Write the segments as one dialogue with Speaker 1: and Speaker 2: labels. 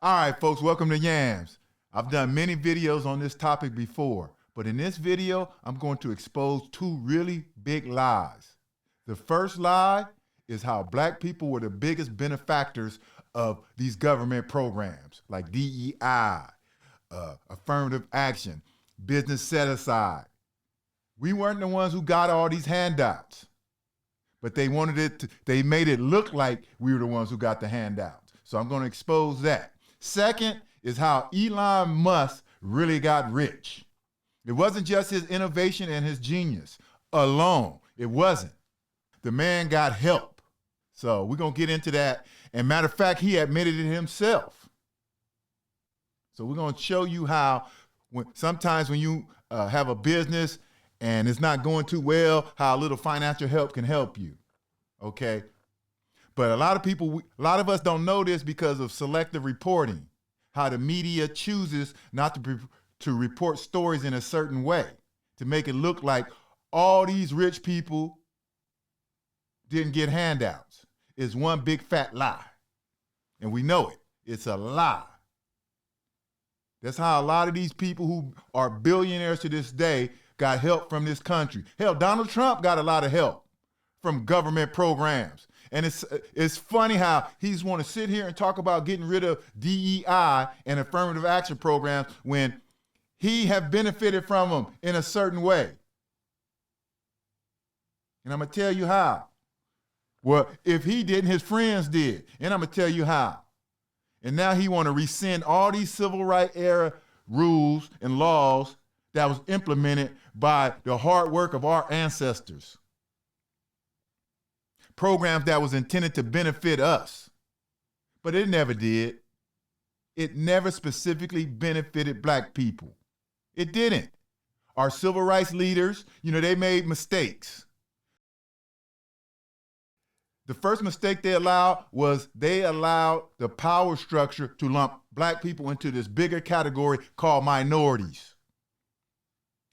Speaker 1: All right, folks, welcome to YAAAMS. I've done many videos on this topic before, but in this video, I'm going to expose two really big lies. The first lie is how black people were the biggest benefactors of these government programs like DEI, affirmative action, business set aside. We weren't the ones who got all these handouts, but they made it look like we were the ones who got the handouts. So I'm going to expose that. Second is how Elon Musk really got rich. It wasn't just his innovation and his genius alone. It wasn't. The man got help. So we're going to get into that. And matter of fact, he admitted it himself. So we're going to show you how sometimes when you have a business and it's not going too well, how a little financial help can help you. Okay? But a lot of us don't know this because of selective reporting, how the media chooses not to report stories in a certain way, to make it look like all these rich people didn't get handouts. It's one big fat lie. And we know it. It's a lie. That's how a lot of these people who are billionaires to this day got help from this country. Hell, Donald Trump got a lot of help from government programs. And it's funny how he's want to sit here and talk about getting rid of DEI and affirmative action programs when he have benefited from them in a certain way. And I'm going to tell you how. Well, if he didn't, his friends did. And I'm going to tell you how. And now he want to rescind all these civil rights era rules and laws that was implemented by the hard work of our ancestors. Programs that was intended to benefit us, but it never did. It never specifically benefited black people. It didn't. Our civil rights leaders, they made mistakes. The first mistake they allowed was they allowed the power structure to lump black people into this bigger category called minorities.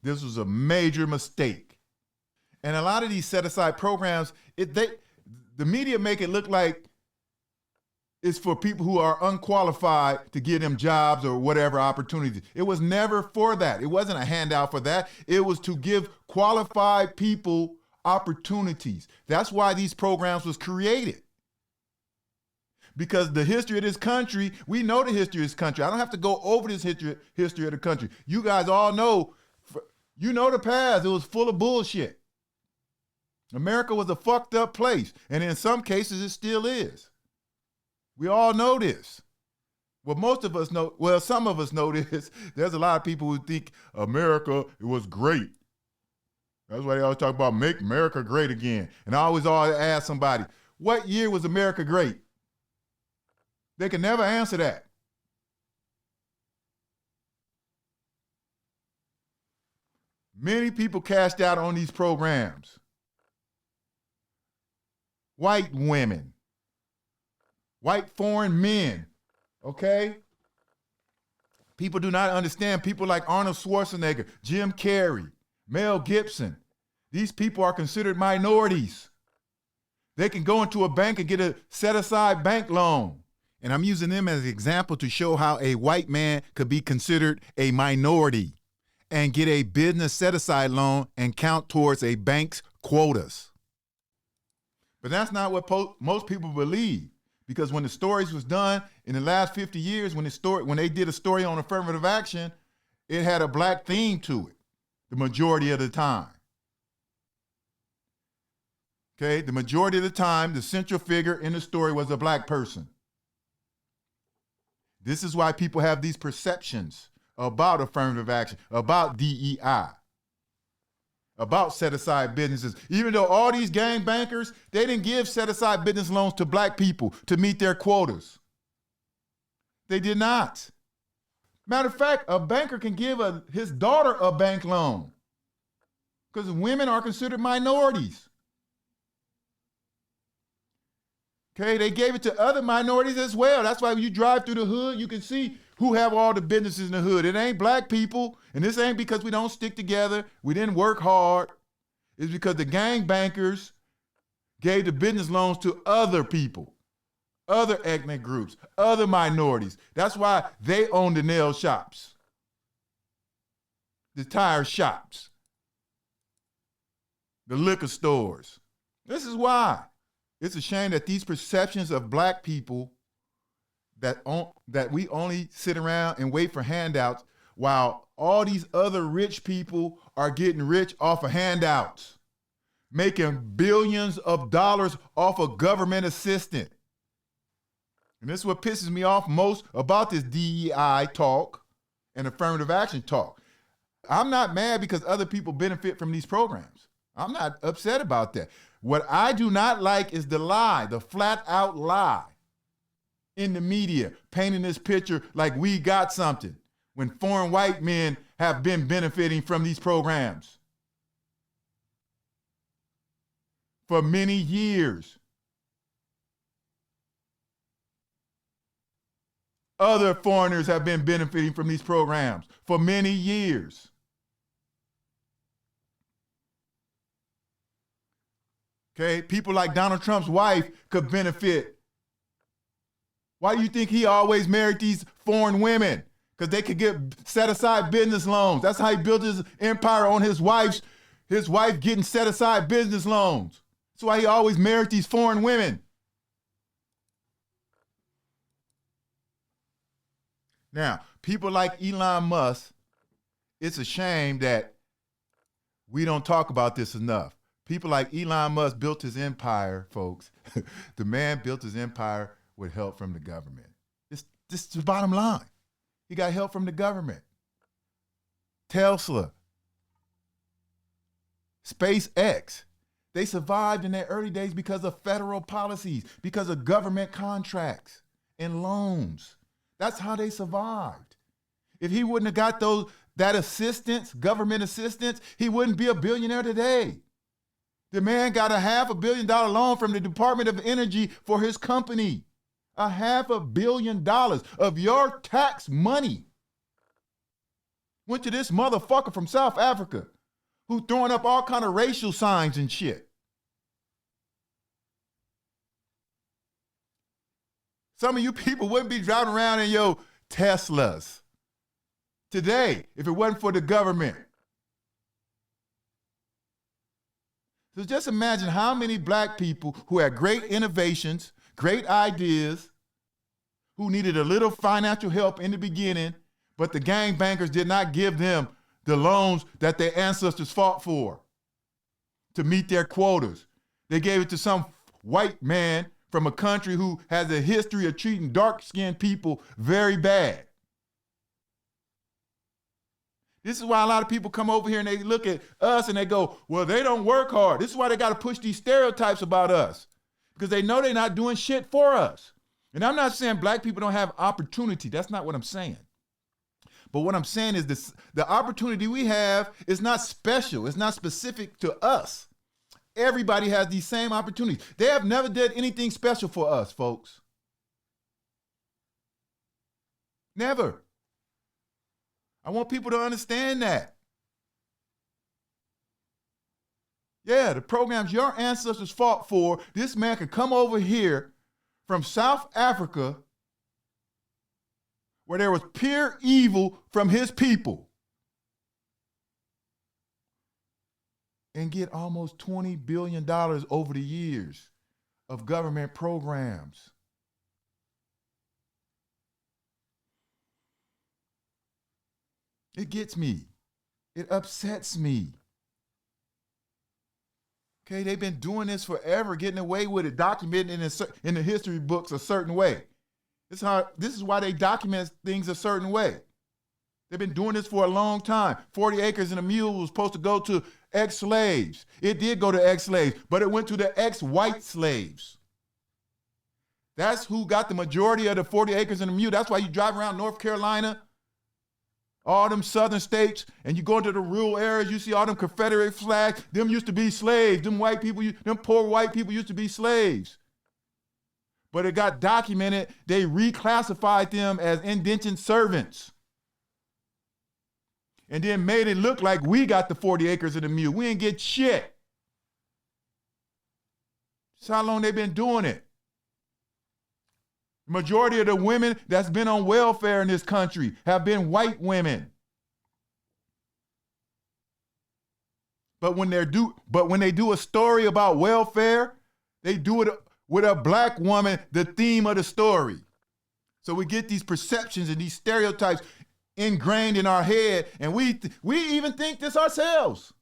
Speaker 1: This was a major mistake. And a lot of these set-aside programs, the media make it look like it's for people who are unqualified to give them jobs or whatever opportunities. It was never for that. It wasn't a handout for that. It was to give qualified people opportunities. That's why these programs was created. Because the history of this country, we know the history of this country. I don't have to go over this history of the country. You guys all know, the past. It was full of bullshit. America was a fucked up place, and in some cases it still is. We all know this. Well, most of us know, some of us know this. There's a lot of people who think America was great. That's why they always talk about make America great again. And I always ask somebody, what year was America great? They can never answer that. Many people cashed out on these programs. White women, white foreign men, okay? People do not understand. People like Arnold Schwarzenegger, Jim Carrey, Mel Gibson. These people are considered minorities. They can go into a bank and get a set-aside bank loan. And I'm using them as an example to show how a white man could be considered a minority and get a business set-aside loan and count towards a bank's quotas. But that's not what most people believe, because when the stories was done in the last 50 years, when they did a story on affirmative action, it had a black theme to it the majority of the time. Okay, the majority of the time, the central figure in the story was a black person. This is why people have these perceptions about affirmative action, about DEI. About set-aside businesses. Even though all these gang bankers, they didn't give set-aside business loans to black people to meet their quotas. They did not. Matter of fact, a banker can give his daughter a bank loan because women are considered minorities. Okay, they gave it to other minorities as well. That's why when you drive through the hood, you can see who have all the businesses in the hood. It ain't black people, and this ain't because we don't stick together. We didn't work hard. It's because the gang bankers gave the business loans to other people, other ethnic groups, other minorities. That's why they own the nail shops, the tire shops, the liquor stores. This is why. It's a shame that these perceptions of black people that we only sit around and wait for handouts while all these other rich people are getting rich off of handouts, making billions of dollars off of government assistance. And this is what pisses me off most about this DEI talk and affirmative action talk. I'm not mad because other people benefit from these programs. I'm not upset about that. What I do not like is the lie, the flat out lie in the media, painting this picture like we got something when foreign white men have been benefiting from these programs for many years. Other foreigners have been benefiting from these programs for many years. Okay, people like Donald Trump's wife could benefit. Why do you think he always married these foreign women? Because they could get set aside business loans. That's how he built his empire, on his wife getting set aside business loans. That's why he always married these foreign women. Now, people like Elon Musk, it's a shame that we don't talk about this enough. People like Elon Musk built his empire, folks. The man built his empire with help from the government. This is the bottom line. He got help from the government. Tesla, SpaceX, they survived in their early days because of federal policies, because of government contracts and loans. That's how they survived. If he wouldn't have got that assistance, government assistance, he wouldn't be a billionaire today. The man got a $500 million loan from the Department of Energy for his company. $500 million of your tax money went to this motherfucker from South Africa who throwing up all kind of racial signs and shit. Some of you people wouldn't be driving around in your Teslas today if it wasn't for the government. So just imagine how many black people who had great innovations, great ideas, who needed a little financial help in the beginning, but the gangbangers did not give them the loans that their ancestors fought for to meet their quotas. They gave it to some white man from a country who has a history of treating dark-skinned people very bad. This is why a lot of people come over here and they look at us and they go, well, they don't work hard. This is why they got to push these stereotypes about us, because they know they're not doing shit for us. And I'm not saying black people don't have opportunity. That's not what I'm saying. But what I'm saying is this, the opportunity we have is not special. It's not specific to us. Everybody has these same opportunities. They have never did anything special for us, folks. Never. I want people to understand that. Yeah, the programs your ancestors fought for, this man could come over here from South Africa where there was pure evil from his people and get almost $20 billion over the years of government programs. It gets me. It upsets me. Okay, they've been doing this forever, getting away with it, documenting in the history books a certain way. This is why they document things a certain way. They've been doing this for a long time. 40 acres and a mule was supposed to go to ex-slaves. It did go to ex-slaves, but it went to the ex-white slaves. That's who got the majority of the 40 acres and a mule. That's why you drive around North Carolina, all them southern states, and you go into the rural areas, you see all them Confederate flags. Them used to be slaves. Them poor white people used to be slaves. But it got documented, they reclassified them as indentured servants. And then made it look like we got the 40 acres and a mule. We ain't get shit. That's how long they've been doing it. Majority of the women that's been on welfare in this country have been white women. But when they do a story about welfare, they do it with a black woman, the theme of the story. So we get these perceptions and these stereotypes ingrained in our head, and we even think this ourselves.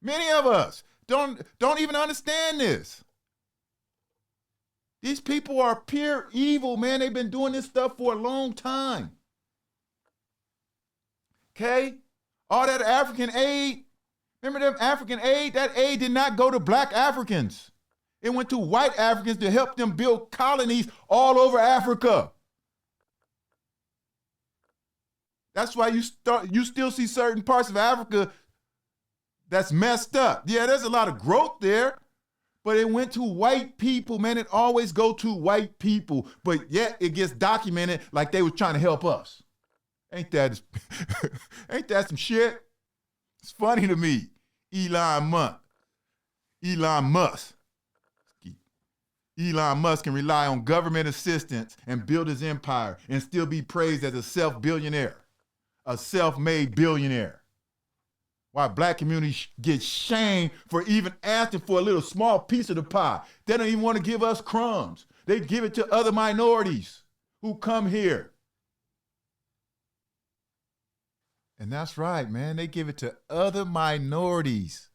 Speaker 1: Many of us don't even understand this. These people are pure evil, man. They've been doing this stuff for a long time. Okay? All that African aid, remember them African aid? That aid did not go to black Africans. It went to white Africans to help them build colonies all over Africa. That's why you still see certain parts of Africa that's messed up. Yeah, there's a lot of growth there, but it went to white people, man. It always go to white people, but yet it gets documented like they were trying to help us. Ain't that some shit? It's funny to me. Elon Musk can rely on government assistance and build his empire and still be praised as a self-billionaire, a self-made billionaire. Why black communities get shamed for even asking for a little small piece of the pie. They don't even want to give us crumbs. They give it to other minorities who come here. And that's right, man. They give it to other minorities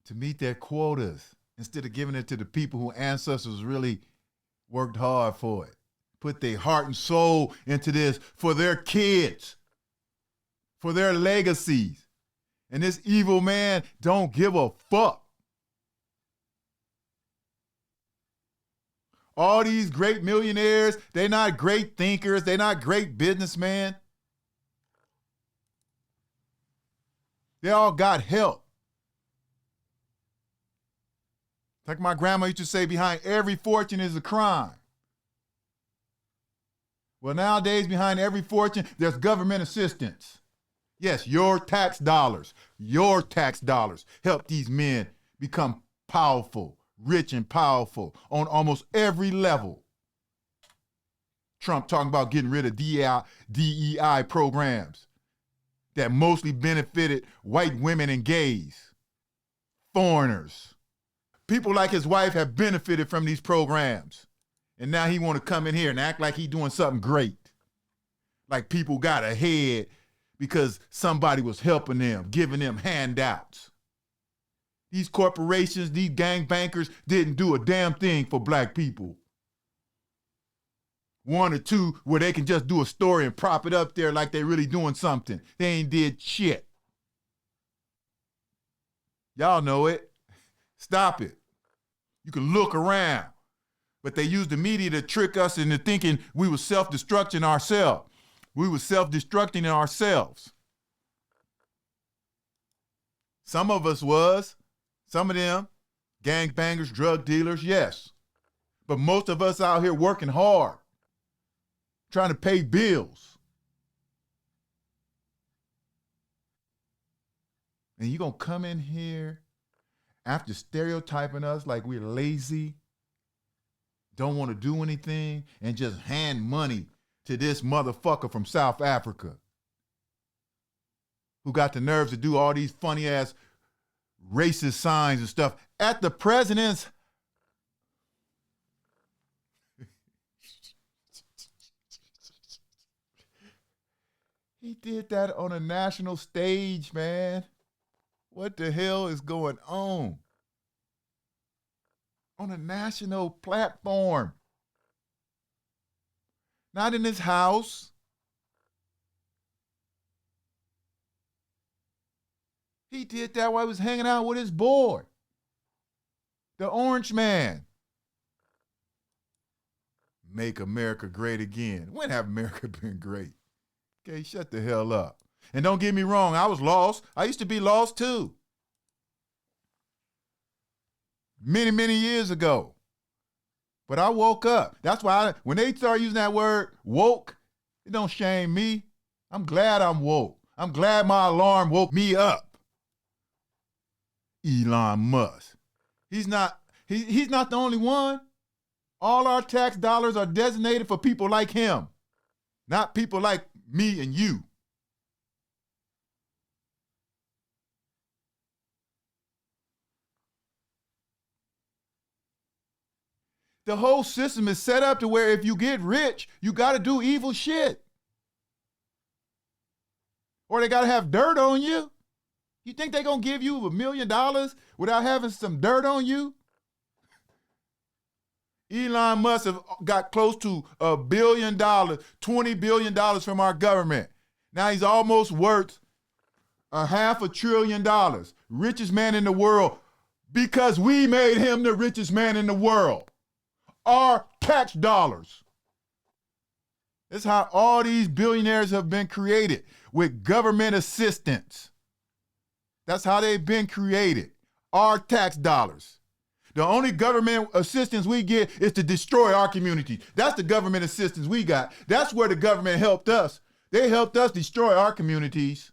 Speaker 1: to meet their quotas instead of giving it to the people whose ancestors really worked hard for it, put their heart and soul into this for their kids, for their legacies. And this evil man don't give a fuck. All these great millionaires, they're not great thinkers. They're not great businessmen. They all got help. Like my grandma used to say, behind every fortune is a crime. Well, nowadays, behind every fortune, there's government assistance. Yes, your tax dollars help these men become powerful, rich and powerful on almost every level. Trump talking about getting rid of DEI programs that mostly benefited white women and gays, foreigners. People like his wife have benefited from these programs. And now he want to come in here and act like he doing something great. Like people got ahead because somebody was helping them, giving them handouts. These corporations, these gang bankers didn't do a damn thing for black people. One or two where they can just do a story and prop it up there like they really doing something. They ain't did shit. Y'all know it. Stop it. You can look around. But they used the media to trick us into thinking we were self-destructing ourselves. We were self-destructing ourselves. Some of us was. Some of them, gangbangers, drug dealers, yes. But most of us out here working hard, trying to pay bills. And you're going to come in here after stereotyping us like we're lazy, don't want to do anything, and just hand money to this motherfucker from South Africa who got the nerves to do all these funny ass racist signs and stuff at the president's. He did that on a national stage, man. What the hell is going on? On a national platform. Not in his house. He did that while he was hanging out with his boy, the Orange Man. Make America great again. When have America been great? Okay, shut the hell up. And don't get me wrong, I was lost. I used to be lost too. Many, many years ago. But I woke up. That's why when they start using that word woke, it don't shame me. I'm glad I'm woke. I'm glad my alarm woke me up. Elon Musk. He's not the only one. All our tax dollars are designated for people like him, not people like me and you. The whole system is set up to where if you get rich, you got to do evil shit. Or they got to have dirt on you. You think they're going to give you $1 million without having some dirt on you? Elon Musk have got close to $1 billion, $20 billion from our government. Now he's almost worth $500 billion. Richest man in the world because we made him the richest man in the world. Our tax dollars. That's how all these billionaires have been created, with government assistance. That's how they've been created. Our tax dollars. The only government assistance we get is to destroy our communities. That's the government assistance we got. That's where the government helped us. They helped us destroy our communities.